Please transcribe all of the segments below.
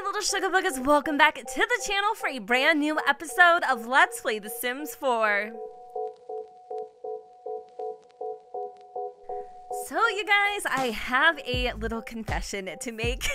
little sugar boogers, welcome back to the channel for a brand new episode of Let's Play The Sims 4. So you guys, I have a little confession to make.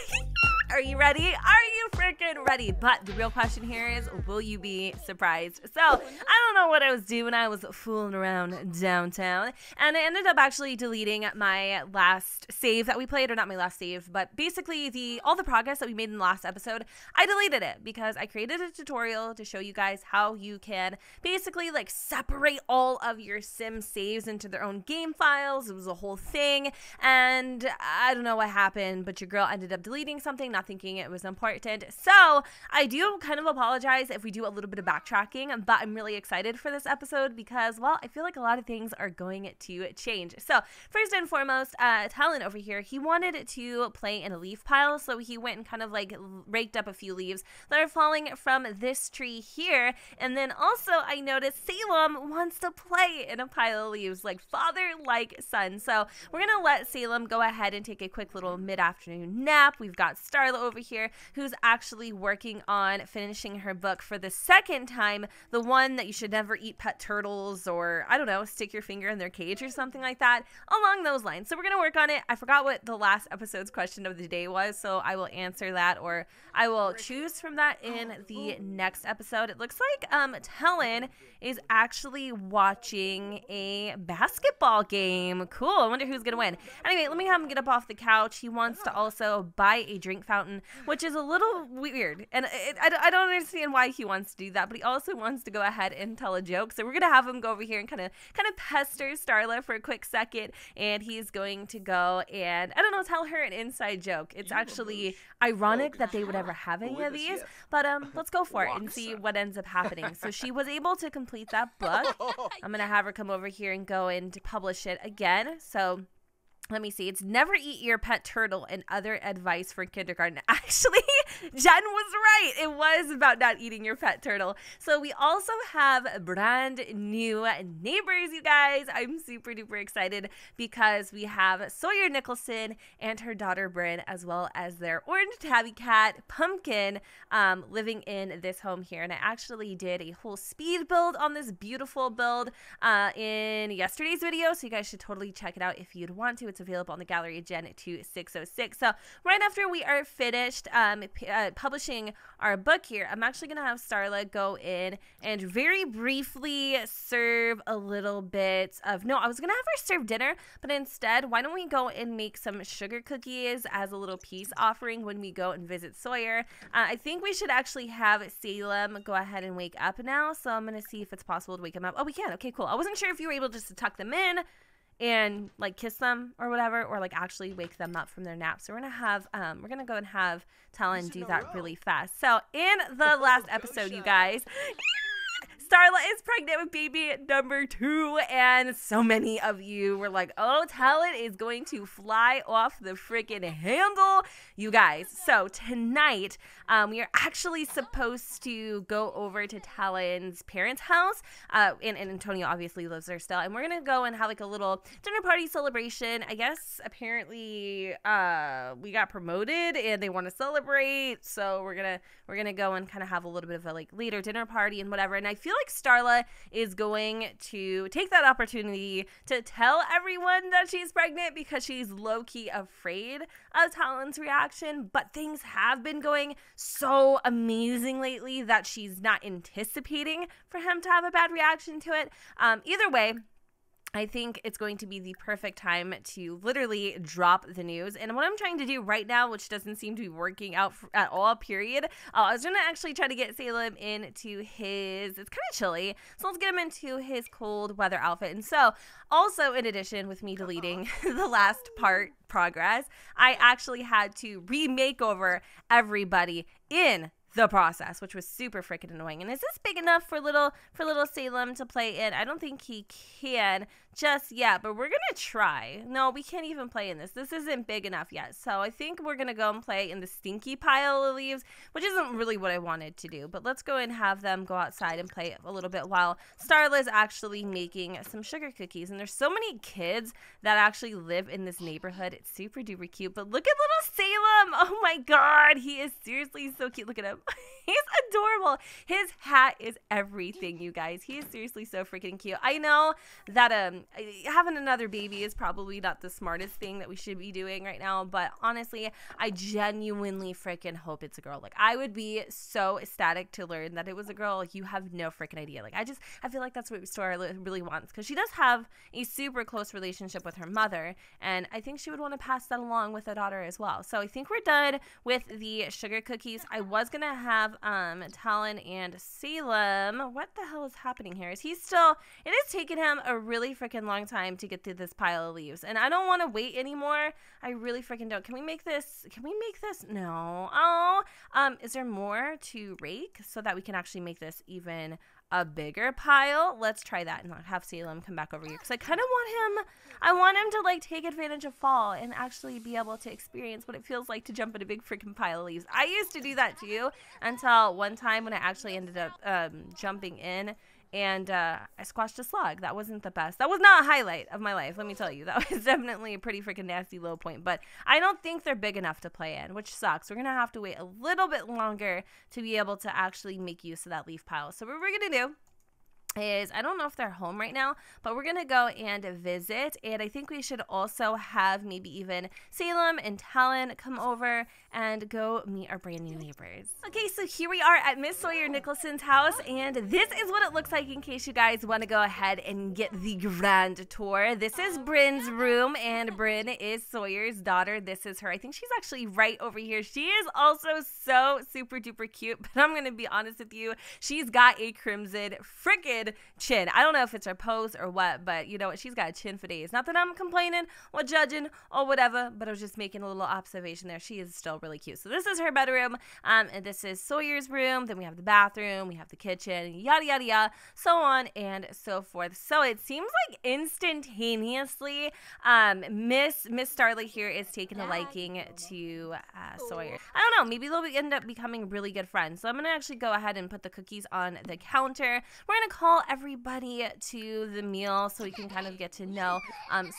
Are you ready? Are you freaking ready? But the real question here is, will you be surprised? So, I don't know what I was doing. I was fooling around downtown, and I ended up actually deleting my last save that we played, or not my last save, but basically all the progress that we made in the last episode, I deleted it because I created a tutorial to show you guys how you can basically like separate all of your sim saves into their own game files. It was a whole thing, and I don't know what happened, but your girl ended up deleting something, not thinking it was important. So I do kind of apologize if we do a little bit of backtracking, but I'm really excited for this episode because, well, I feel like a lot of things are going to change. So first and foremost, Talon over here, he wanted to play in a leaf pile, so he went and kind of like raked up a few leaves that are falling from this tree here. And then also I noticed Salem wants to play in a pile of leaves, like father like son. So we're gonna let Salem go ahead and take a quick little mid-afternoon nap. We've got Starla over here who's actually working on finishing her book for the second time, the one that you should never eat pet turtles, or I don't know, stick your finger in their cage or something like that, along those lines. So we're gonna work on it. I forgot what the last episode's question of the day was, so I will answer that, or I will choose from that in the next episode. It looks like Talon is actually watching a basketball game. Cool. I wonder who's gonna win. Anyway, let me have him get up off the couch. He wants to also buy a drink fountain, which is a little weird, and I don't understand why he wants to do that, but he also wants to go ahead and tell a joke. So we're gonna have him go over here and kind of pester Starla for a quick second, and he's going to go and, I don't know, tell her an inside joke. It's actually ironic that they would ever have any of these, but let's go for it and see what ends up happening. So she was able to complete that book. I'm gonna have her come over here and go and publish it again. So let me see. It's never eat your pet turtle and other advice for kindergarten. Actually, Jen was right. It was about not eating your pet turtle. So we also have brand new neighbors, you guys. I'm super duper excited because we have Sawyer Nicholson and her daughter Bryn, as well as their orange tabby cat Pumpkin, living in this home here. And I actually did a whole speed build on this beautiful build in yesterday's video, so you guys should totally check it out if you'd want to. It's available on the gallery of Gen 2606. So right after we are finished publishing our book here, I'm actually going to have Starla go in and very briefly serve a little bit of, no, I was going to have her serve dinner, but instead, why don't we go and make some sugar cookies as a little peace offering when we go and visit Sawyer. I think we should actually have Salem go ahead and wake up now, so I'm going to see if it's possible to wake him up. Oh, we can. Okay, cool. I wasn't sure if you were able just to tuck them in and like kiss them or whatever, or like actually wake them up from their nap. So we're gonna go and have Talon do that really fast. So in the last episode, you guys, Starla is pregnant with baby number 2, and so many of you were like, oh, Talon is going to fly off the freaking handle, you guys. So tonight, we are actually supposed to go over to Talon's parents' house, and Antonio obviously lives there still, and we're gonna go and have like a little dinner party celebration. I guess apparently we got promoted and they want to celebrate, so we're gonna go and kind of have a little bit of a like later dinner party and whatever. And I feel like Starla is going to take that opportunity to tell everyone that she's pregnant because she's low-key afraid of Talon's reaction, but things have been going so amazing lately that she's not anticipating for him to have a bad reaction to it. Either way, I think it's going to be the perfect time to literally drop the news. And what I'm trying to do right now, which doesn't seem to be working out at all, period, I was going to actually try to get Salem into his, it's kind of chilly, so let's get him into his cold weather outfit. And so, also in addition with me deleting the last progress, I actually had to remake over everybody in the process, which was super freaking annoying. And is this big enough for little Salem to play in? I don't think he can just yet, but we're gonna try. No, we can't even play in this. This isn't big enough yet. So I think we're gonna go and play in the stinky pile of leaves, which isn't really what I wanted to do. But let's go and have them go outside and play a little bit while Starla is actually making some sugar cookies. And there's so many kids that actually live in this neighborhood. It's super duper cute. But look at little Salem. Oh my god, he is seriously so cute. Look at him. He's adorable. His hat is everything, you guys. He is seriously so freaking cute. I know that having another baby is probably not the smartest thing that we should be doing right now, but honestly, I genuinely freaking hope it's a girl. Like, I would be so ecstatic to learn that it was a girl. Like, you have no freaking idea. Like, I feel like that's what Starla really wants, because she does have a super close relationship with her mother, and I think she would want to pass that along with a daughter as well. So I think we're done with the sugar cookies. I was gonna have Talon and Salem. What the hell is happening here? Is he still? It is taking him a really freaking long time to get through this pile of leaves, and I don't want to wait anymore. I really freaking don't. Can we make this? Can we make this? No. Oh, is there more to rake so that we can actually make this even a bigger pile? Let's try that and have Salem come back over here, because I kind of want him, I want him to like take advantage of fall and actually be able to experience what it feels like to jump in a big freaking pile of leaves. I used to do that too, until one time when I actually ended up jumping in and I squashed a slug. That wasn't the best. That was not a highlight of my life, let me tell you. That was definitely a pretty freaking nasty low point. But I don't think they're big enough to play in, which sucks. We're going to have to wait a little bit longer to be able to actually make use of that leaf pile. So what we're going to do is, I don't know if they're home right now, but we're gonna go and visit, and I think we should also have maybe even Salem and Talon come over and go meet our brand new neighbors. Okay, so here we are at Miss Sawyer Nicholson's house, and this is what it looks like in case you guys want to go ahead and get the grand tour. This is Bryn's room, and Bryn is Sawyer's daughter. This is her. I think she's actually right over here. She is also so super duper cute, but I'm gonna be honest with you, she's got a crimson frickin' chin. I don't know if it's her pose or what, but you know what? She's got a chin for days. Not that I'm complaining or judging or whatever, but I was just making a little observation there. She is still really cute. So this is her bedroom, and this is Sawyer's room. Then we have the bathroom, we have the kitchen, yada yada yada, so on and so forth. So it seems like instantaneously, Miss Starla here is taking a liking to Sawyer. I don't know. Maybe they'll end up becoming really good friends. So I'm gonna actually go ahead and put the cookies on the counter. We're gonna call everybody to the meal so we can kind of get to know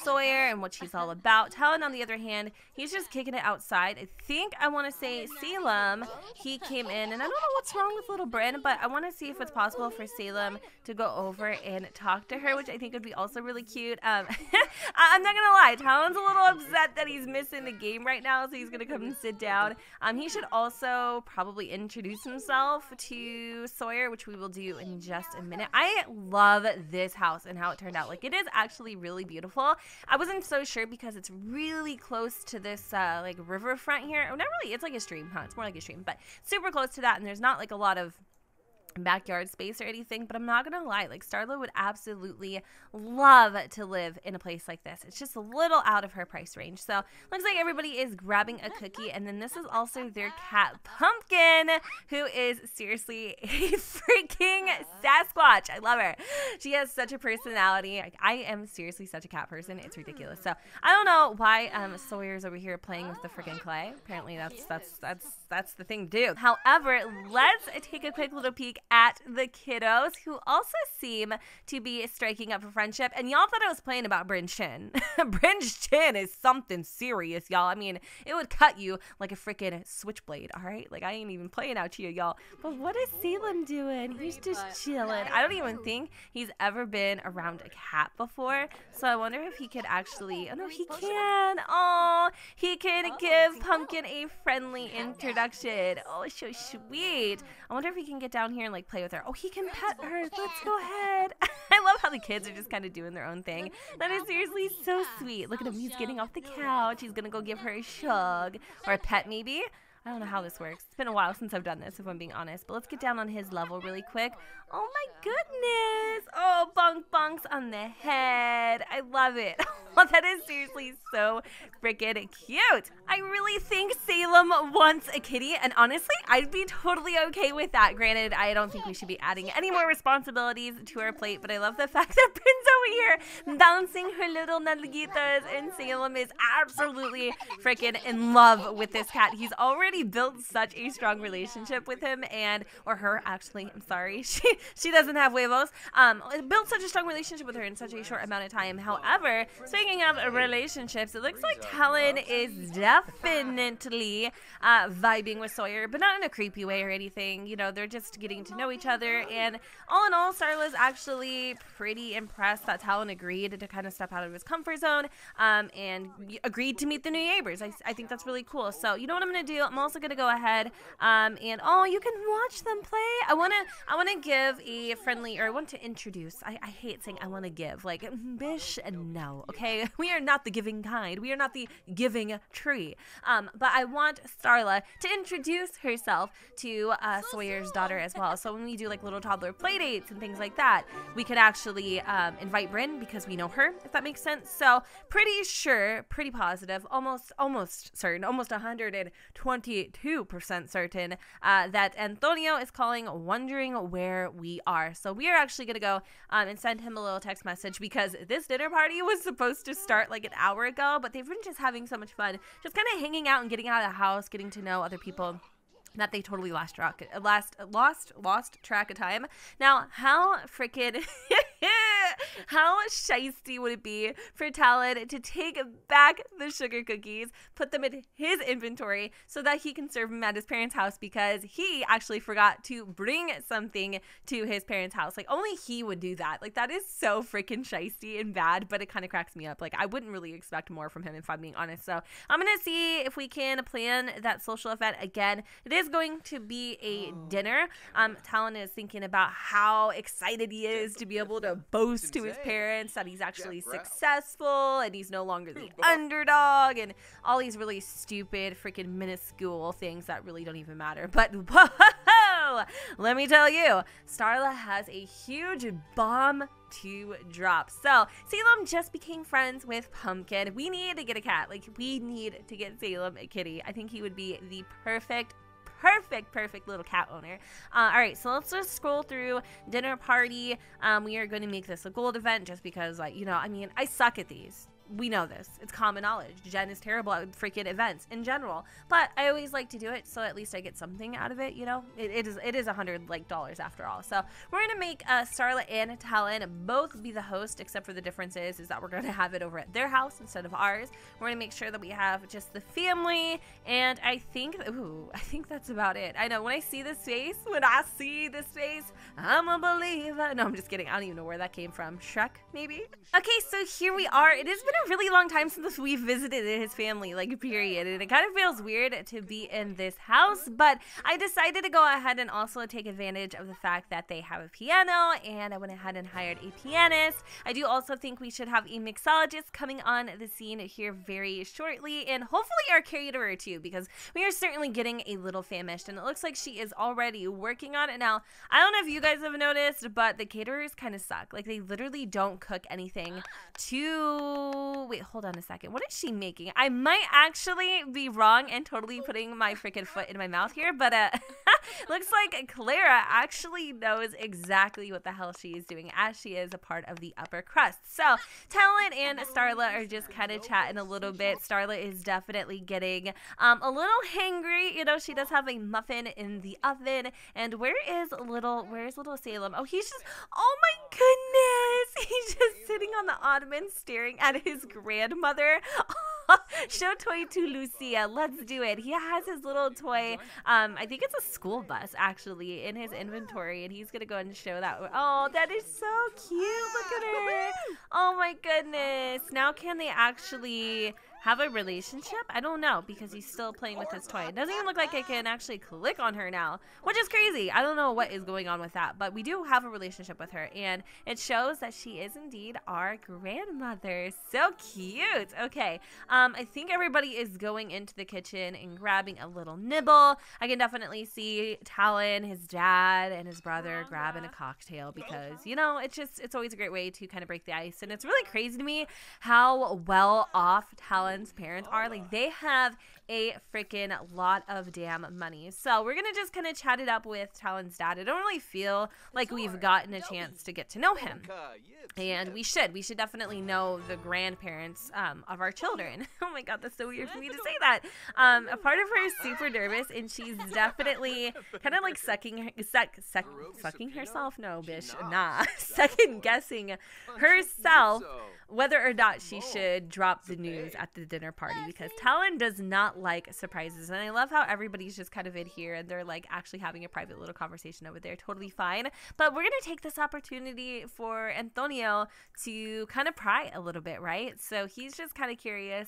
Sawyer and what she's all about. Talon, on the other hand, he's just kicking it outside. I think I want to say Salem, he came in, and I don't know what's wrong with little Bryn, but I want to see if it's possible for Salem to go over and talk to her, which I think would be also really cute. I'm not gonna lie, Talon's a little upset that he's missing the game right now, so he's gonna come and sit down. He should also probably introduce himself to Sawyer, which we will do in just a minute. I love this house and how it turned out. Like, it is actually really beautiful. I wasn't so sure because it's really close to this like riverfront here. Oh, not really. It's like a stream, huh? It's more like a stream, but super close to that, and there's not like a lot of backyard space or anything, but I'm not gonna lie, like, Starla would absolutely love to live in a place like this. It's just a little out of her price range. So looks like everybody is grabbing a cookie, and then this is also their cat Pumpkin, who is seriously a freaking Sasquatch. I love her. She has such a personality. Like, I am seriously such a cat person. It's ridiculous. So I don't know why Sawyer's over here playing with the freaking clay. Apparently that's the thing to do. However, let's take a quick little peek at the kiddos, who also seem to be striking up a friendship. And y'all thought I was playing about Bryn's chin. Bryn's chin is something serious, y'all. I mean, it would cut you like a freaking switchblade, all right? Like, I ain't even playing out here, y'all. But what is Salem doing? He's just chilling. I don't even think he's ever been around a cat before. So I wonder if he could actually, oh no, he can. Oh, he can give Pumpkin a friendly introduction. Oh, so sweet. I wonder if he can get down here and like play with her. Oh, he can pet her. Let's go ahead. I love how the kids are just kind of doing their own thing. That is seriously so sweet. Look at him. He's getting off the couch. He's gonna go give her a shug or a pet maybe. I don't know how this works. It's been a while since I've done this, if I'm being honest. But let's get down on his level really quick. Oh my goodness. Oh, bonks on the head. I love it. Oh, that is seriously so freaking cute. I really think Salem wants a kitty, and honestly, I'd be totally okay with that. Granted, I don't think we should be adding any more responsibilities to our plate, but I love the fact that Prin's over here bouncing her little nalguitas, and Salem is absolutely freaking in love with this cat. He's already built such a strong relationship with him, or her, actually. I'm sorry. She doesn't have huevos. Built such a strong relationship with her in such a short amount of time. However, speaking of relationships, it looks like Talon is definitely vibing with Sawyer, but not in a creepy way or anything. You know, they're just getting to know each other, and all in all, Starla's actually pretty impressed that Talon agreed to kind of step out of his comfort zone, and agreed to meet the new neighbors. I think that's really cool. So you know what I'm gonna do? I'm also gonna go ahead and oh, you can watch them play. I wanna give a friendly, or I want to introduce. I hate saying I want to give, like, bish and no, okay? We are not the giving kind. We are not the giving tree. But I want Starla to introduce herself to Sawyer's daughter as well. So when we do like little toddler play dates and things like that, we could actually invite Bryn because we know her, if that makes sense. So pretty sure, pretty positive, almost certain, almost 122% certain that Antonio is calling, wondering where we are. So we are actually going to go and send him a little text message, because this dinner party was supposed to start like an hour ago, but they've been just having so much fun, just kind of hanging out and getting out of the house, getting to know other people that they totally lost track of time. Now, how freaking how shiesty would it be for Talon to take back the sugar cookies, put them in his inventory so that he can serve them at his parents' house, because he actually forgot to bring something to his parents' house. Like, only he would do that. Like, that is so freaking shiesty and bad, but it kind of cracks me up. Like, I wouldn't really expect more from him, if I'm being honest. So I'm gonna see if we can plan that social event again. It is going to be a dinner. Talon is thinking about how excited he is to be able to boast to his parents that he's actually successful and he's no longer the underdog, and all these really stupid freaking minuscule things that really don't even matter. But whoa, let me tell you, Starla has a huge bomb to drop. So Salem just became friends with Pumpkin. We need to get a cat. Like, we need to get Salem a kitty. I think he would be the perfect little cat owner. All right, so let's just scroll through dinner party. We are going to make this a gold event just because, like, you know, I mean, I suck at these. We know this. It's common knowledge. Jen is terrible at freaking events in general, but I always like to do it, so at least I get something out of it, you know? It is $100 after all. So we're gonna make Starla and Talon both be the host, except for the difference is that we're gonna have it over at their house instead of ours. We're gonna make sure that we have just the family, and I think that's about it. I know, when I see this face, I'm a believer. No, I'm just kidding. I don't even know where that came from. Shrek, maybe? Okay, so here we are. It has been a really long time since we've visited his family, like, period, and it kind of feels weird to be in this house, but I decided to go ahead and also take advantage of the fact that they have a piano, and I went ahead and hired a pianist. I do also think we should have a mixologist coming on the scene here very shortly, and hopefully our caterer too, because we are certainly getting a little famished, and it looks like she is already working on it. Now, I don't know if you guys have noticed, but the caterers kind of suck. Like, they literally don't cook anything wait, hold on a second. What is she making? I might actually be wrong and totally putting my freaking foot in my mouth here, but looks like Clara actually knows exactly what the hell she is doing, as she is a part of the upper crust. So Talon and Starla are just kind of chatting a little bit. Starla is definitely getting a little hangry. You know, she does have a muffin in the oven. And where's little Salem? Oh, oh my goodness. He's just sitting on the ottoman staring at his grandmother. Show toy to Lucia. Let's do it. He has his little toy. I think it's a school bus actually in his inventory, and he's gonna go and show that. Oh, that is so cute. Look at her. Oh my goodness. Now can they actually have a relationship? I don't know, because he's still playing with his toy. It doesn't even look like I can actually click on her now, which is crazy. I don't know what is going on with that, but we do have a relationship with her, and it shows that she is indeed our grandmother. So cute. Okay, I think everybody is going into the kitchen and grabbing a little nibble. I can definitely see Talon, his dad, and his brother grabbing a cocktail because, you know, it's always a great way to kind of break the ice, and it's really crazy to me how well off Talon's parents are. Like, they have a freaking lot of damn money. So we're gonna just kind of chat it up with Talon's dad. I don't really feel like we've gotten a chance to get to know him, and we should definitely know the grandparents of our children. Oh my god, that's so weird for me to say that. A part of her is super nervous, and she's definitely kind of like sucking herself. No, bish, nah. Second guessing herself whether or not she should drop the news at the dinner party, because Talon does not like surprises. And I love how everybody's just kind of in here and they're like actually having a private little conversation over there. Totally fine. But we're going to take this opportunity for Antonio to kind of pry a little bit, right? So he's just kind of curious,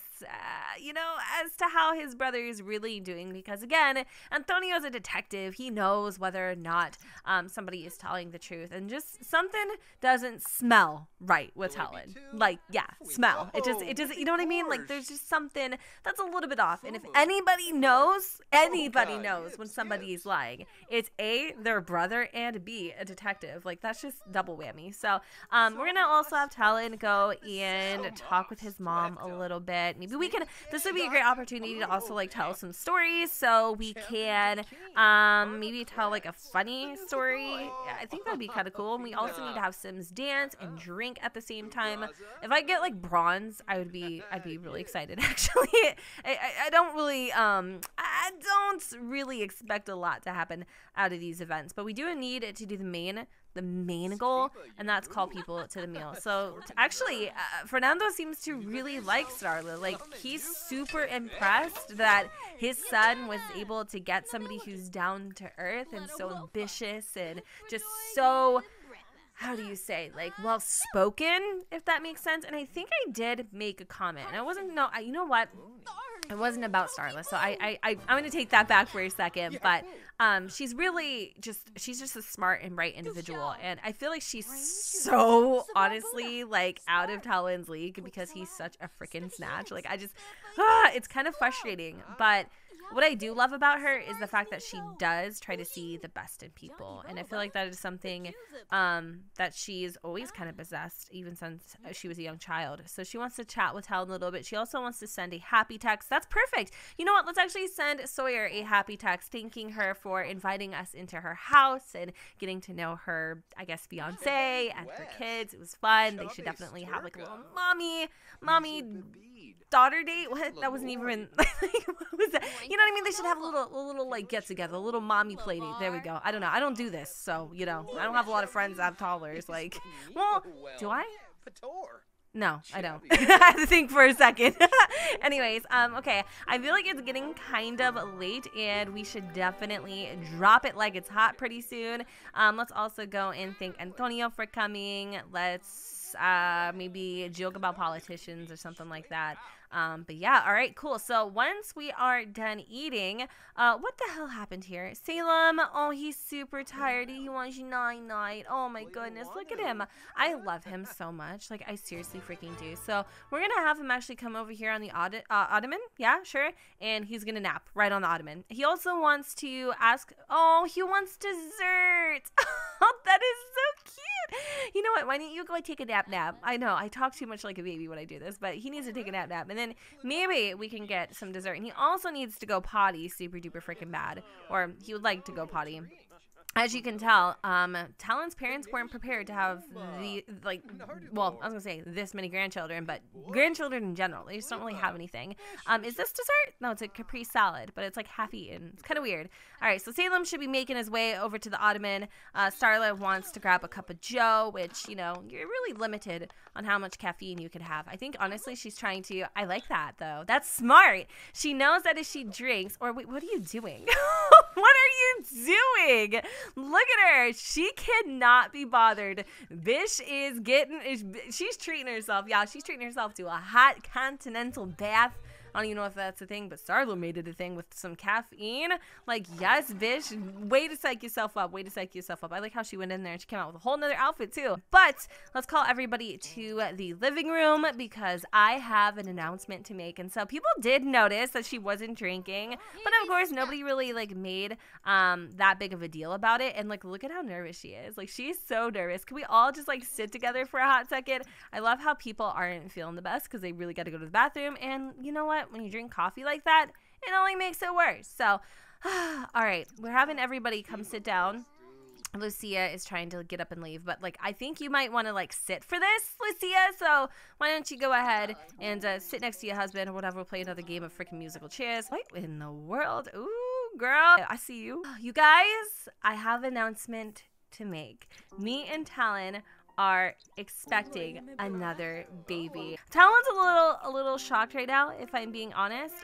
you know, as to how his brother is really doing, because again, Antonio's a detective. He knows whether or not somebody is telling the truth, and just something doesn't smell right with Talon. Like, yeah, smell. It just, you know what I mean? Like, there's just something that's a little bit off. And if anybody knows when somebody's lying, it's A, their brother, and B, a detective. Like, that's just double whammy. So, we're gonna also have Talon go and talk with his mom a little bit. Maybe we can, this would be a great opportunity to also, like, tell some stories, so we can, maybe tell, like, a funny story. I think that'd be kind of cool. And we also need to have Sims dance and drink at the same time. If I get like bronze, I'd be really excited. Actually, I don't really expect a lot to happen out of these events, but we do need to do the main goal, and that's call people to the meal. So actually, Fernando seems to really like Starla. Like, he's super impressed that his son was able to get somebody who's down to earth and so ambitious and just so, how do you say, like, well spoken, if that makes sense. And I think I did make a comment, and I wasn't, no, you know what, it wasn't about Starla, so I'm gonna take that back for a second. But she's really she's just a smart and bright individual, and I feel like she's so honestly like out of Talon's league because he's such a freaking snatch. Like, I just it's kind of frustrating. But what I do love about her is the fact that she does try to see the best in people. And I feel like that is something that she's always kind of possessed, even since she was a young child. So she wants to chat with Talon a little bit. She also wants to send a happy text. That's perfect. You know what? Let's actually send Sawyer a happy text thanking her for inviting us into her house and getting to know her, I guess, fiance and her kids. It was fun. They should definitely have like a little mommy daughter date. What? That wasn't even what was that? You know what I mean? They should have a little like get together, a little mommy play date. There we go. I don't know. I don't do this, so you know, I don't have a lot of friends that have toddlers. Like, well, do I? No, I don't. I had to think for a second. Anyways, okay. I feel like it's getting kind of late, and we should definitely drop it like it's hot pretty soon. Let's also go and thank Antonio for coming. Let's maybe joke about politicians or something like that. But yeah, all right, cool. So once we are done eating, what the hell happened here? Salem, oh, he's super tired. He wants you night. Oh my goodness, look at him. I love him so much. Like, I seriously freaking do. So we're gonna have him actually come over here on the ottoman. Yeah, sure. And he's gonna nap right on the ottoman. He also wants to ask, oh, he wants dessert. Oh, that is so cute. You know what? Why don't you go take a nap? I know I talk too much like a baby when I do this, but he needs to take a nap. And then maybe we can get some dessert. And he also needs to go potty super duper freaking bad, or he would like to go potty. As you can tell, Talon's parents weren't prepared to have well, I was gonna say this many grandchildren, but grandchildren in general, they just don't really have anything. Is this dessert? No, it's a Capri salad, but it's like half eaten. It's kind of weird. All right, so Salem should be making his way over to the ottoman. Starla wants to grab a cup of joe, which, you know, you're really limited on how much caffeine you could have. I think, honestly, she's trying to, I like that, though. That's smart. She knows that if she drinks, or wait, what are you doing? What are you doing? Look at her. She cannot be bothered. Bish is she's treating herself. Yeah, she's treating herself to a hot continental bath I don't even know if that's a thing, but Starla made it a thing with some caffeine. Like, yes, bitch, way to psych yourself up, way to psych yourself up. I like how she went in there and she came out with a whole nother outfit too. But let's call everybody to the living room because I have an announcement to make. And so people did notice that she wasn't drinking, but of course nobody really like made that big of a deal about it. And like, look at how nervous she is. Like, she's so nervous. Can we all just like sit together for a hot second? I love how people aren't feeling the best because they really got to go to the bathroom. And you know what? When you drink coffee like that, it only makes it worse. So, all right, we're having everybody come sit down. Lucia is trying to get up and leave, but like, I think you might want to like sit for this, Lucia. So why don't you go ahead and sit next to your husband or whatever. We'll play another game of freaking musical chairs. What in the world? Ooh, girl, I see you. You guys, I have an announcement to make. Me and Talon are expecting another baby. Talon's a little shocked right now, if I'm being honest.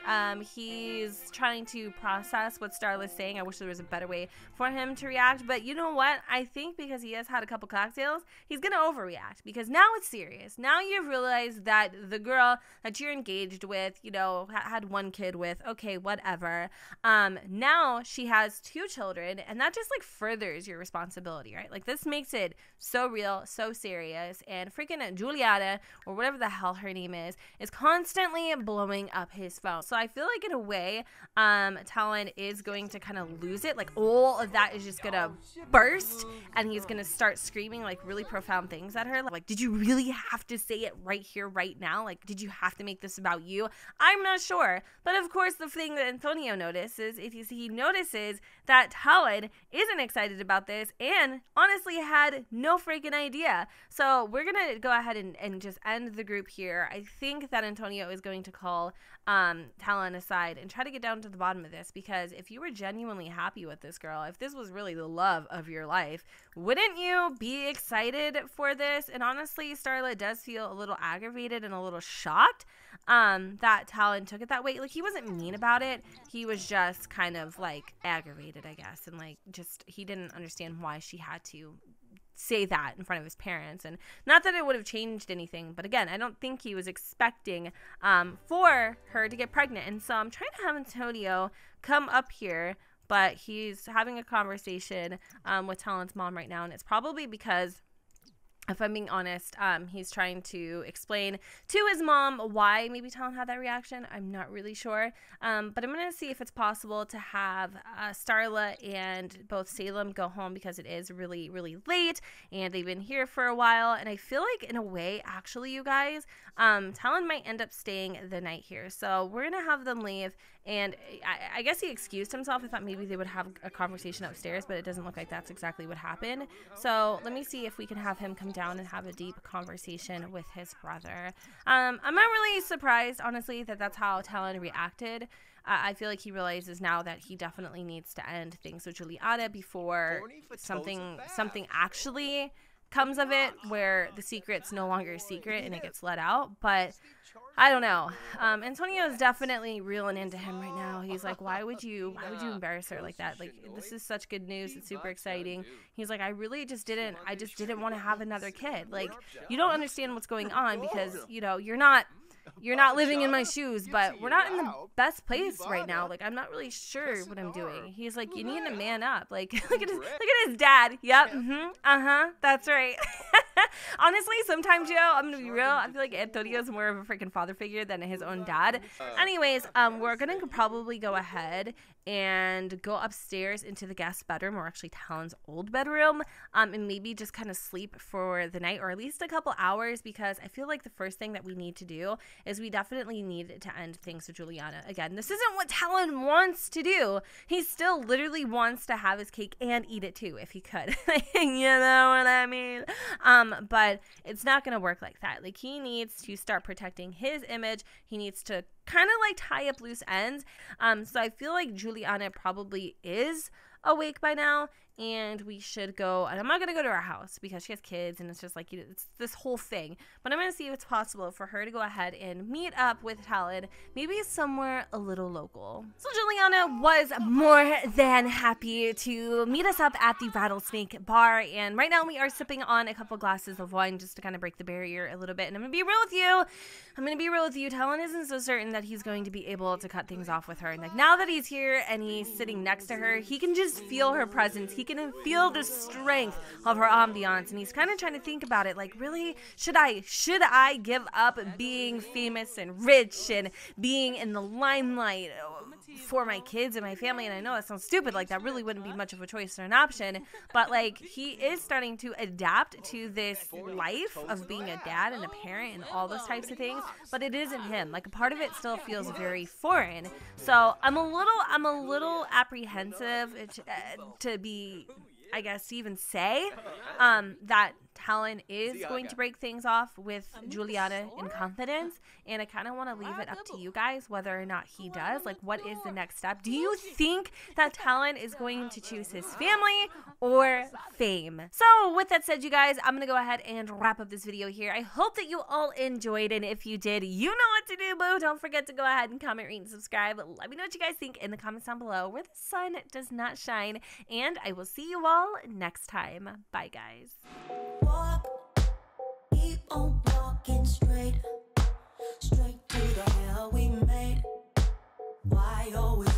He's trying to process what Starla's saying. I wish there was a better way for him to react, but you know what? I think because he has had a couple cocktails, he's gonna overreact because now it's serious. Now you've realized that the girl that you're engaged with, you know, had one kid with, okay, whatever. Now she has 2 children, and that just like furthers your responsibility, right? Like, this makes it so real, so serious, and freaking Juliana, or whatever the hell her name is constantly blowing up his phone. So I feel like in a way, Talon is going to kind of lose it. Like, all of that is just gonna burst, and he's gonna start screaming like really profound things at her. Like, did you really have to say it right here, right now? Like, did you have to make this about you? I'm not sure. But of course, the thing that Antonio notices is he notices that Talon isn't excited about this, and honestly had no freaking idea. So we're gonna go ahead and just end the group here. I think that Antonio is going to call Talon aside and try to get down to the bottom of this, because if you were genuinely happy with this girl, if this was really the love of your life, wouldn't you be excited for this? And honestly, Starla does feel a little aggravated and a little shocked that Talon took it that way. Like, he wasn't mean about it, he was just kind of like aggravated, I guess, and like just he didn't understand why she had to say that in front of his parents. And not that it would have changed anything, but again, I don't think he was expecting for her to get pregnant. And so I'm trying to have Antonio come up here, but he's having a conversation with Talon's mom right now, and it's probably because, if I'm being honest, he's trying to explain to his mom why maybe Talon had that reaction. I'm not really sure. But I'm going to see if it's possible to have Starla and both Salem go home, because it is really, really late and they've been here for a while. And I feel like, in a way, actually, you guys, Talon might end up staying the night here. So we're going to have them leave. And I guess he excused himself. I thought maybe they would have a conversation upstairs, but it doesn't look like that's exactly what happened. So let me see if we can have him come down and have a deep conversation with his brother. I'm not really surprised, honestly, that that's how Talon reacted. I feel like he realizes now that he definitely needs to end things with Juliana before something actually comes of it, where the secret's no longer a secret and it gets let out. But I don't know. Antonio is definitely reeling into him right now. He's like, why would you embarrass her like that? Like, this is such good news. It's super exciting. He's like, I just didn't want to have another kid. Like, you don't understand what's going on, because, you know, you're not living in my shoes, but we're not in the best place right now. Like, I'm not really sure what I'm doing. He's like, you need to man up. Like, look at his dad. Yep. That's right. Honestly, sometimes, yo, I'm gonna be real, I feel like Antonio's more of a freaking father figure than his own dad. Anyways, we're gonna probably go ahead and go upstairs into the guest bedroom, or actually Talon's old bedroom, and maybe just kind of sleep for the night, or at least a couple hours, because I feel like the first thing that we need to do is we definitely need to end things with Juliana. Again, this isn't what Talon wants to do. He still literally wants to have his cake and eat it too, if he could. You know what I mean? But it's not going to work like that. Like, he needs to start protecting his image. He needs to kind of like tie up loose ends. So I feel like Juliana probably is awake by now, and we should go, and I'm not going to go to her house because she has kids, and it's just like, you know, it's this whole thing, but I'm going to see if it's possible for her to go ahead and meet up with Talon, maybe somewhere a little local. So Juliana was more than happy to meet us up at the Rattlesnake Bar, and right now we are sipping on a couple glasses of wine just to kind of break the barrier a little bit, and I'm going to be real with you. Talon isn't so certain that he's going to be able to cut things off with her, and like, now that he's here and he's sitting next to her, he can just feel her presence. He can feel the strength of her ambiance, and he's kind of trying to think about it, like, really, should I give up being famous and rich and being in the limelight for my kids and my family? And I know that sounds stupid, like that really wouldn't be much of a choice or an option, but like, he is starting to adapt to this life of being a dad and a parent and all those types of things, but it isn't him. Like, a part of it still feels very foreign. So I'm a little apprehensive to be, I guess, to even say that Talon is going to break things off with Juliana in confidence, and I kind of want to leave it up to you guys whether or not he does. Like, what is the next step? Do you think that Talon is going to choose his family or fame? So with that said, you guys, I'm going to go ahead and wrap up this video here. I hope that you all enjoyed, and if you did, you know what to do, boo. Don't forget to go ahead and comment, rate, and subscribe. Let me know what you guys think in the comments down below where the sun does not shine, and I will see you all next time. Bye, guys. Walk, keep on walking straight to the hell we made. Why always